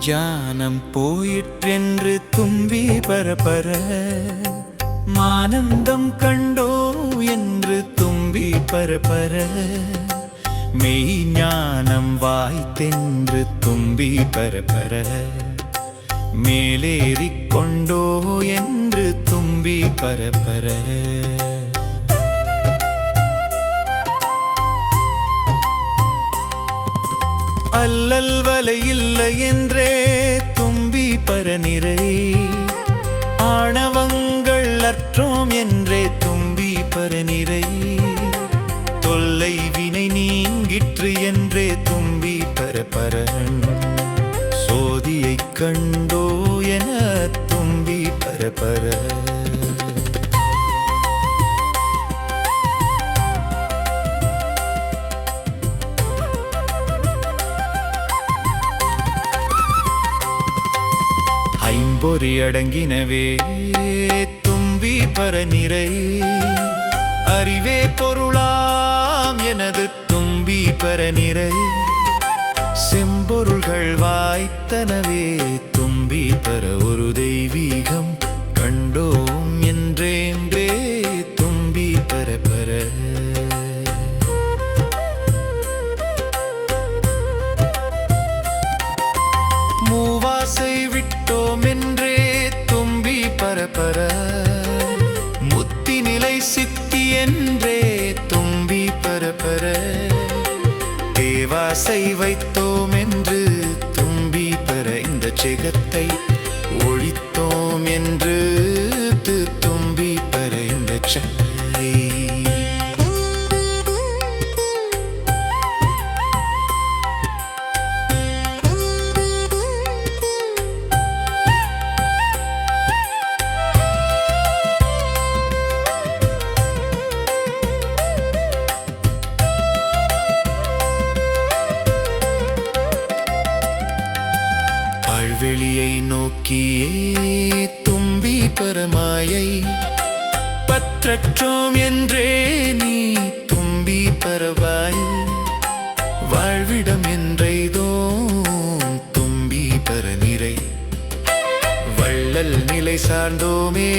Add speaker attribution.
Speaker 1: மெய்ஞானம் போயிற்றென்று தும்பி பரபர மானந்தம் கண்டோ என்று தும்பி பரபர மெய்ஞானம் வாய்த்தென்று தும்பி பரபர மேலேறிக் கொண்டோ என்று தும்பி பரபர அல்லல் வலை இல்லை என்றே தும்பி பரநிறை ஆணவங்கள் அற்றோம் என்றே தும்பி பரநிறை தொல்லை வினை நீங்கிற்று என்றே தும்பி பரபரன் சோதியைக் கண்டோ என தும்பி பரபர ஐம்பொறி அடங்கினவே தும்பி பரநிறை அறிவே பொருளாம் எனது தும்பி பரநிறை செம்பொருள்கள் வாய்த்தனவே தும்பி பர ஒரு தெய்வீகம் கண்டோம் என்றே தும்பி பரபர மூவாசை விட்டோம் என்றே தும்பி பரபர முத்தி நிலை சித்தி என்றே தும்பி பரபர தேவாசை வைத்தோம் என்று தும்பி பர இந்த ஜெகத்தை ஒழித்தோம் என்று தும்பி பர இந்த சக்தி வெளியை நோக்கியே தும்பி பரமாயை பற்றற்றோம் என்றே நீ தும்பி பரவாய் வாழ்விடம் என்றெய்தோம் தும்பி பரநிறை வள்ளல் நிலை சார்ந்தோமே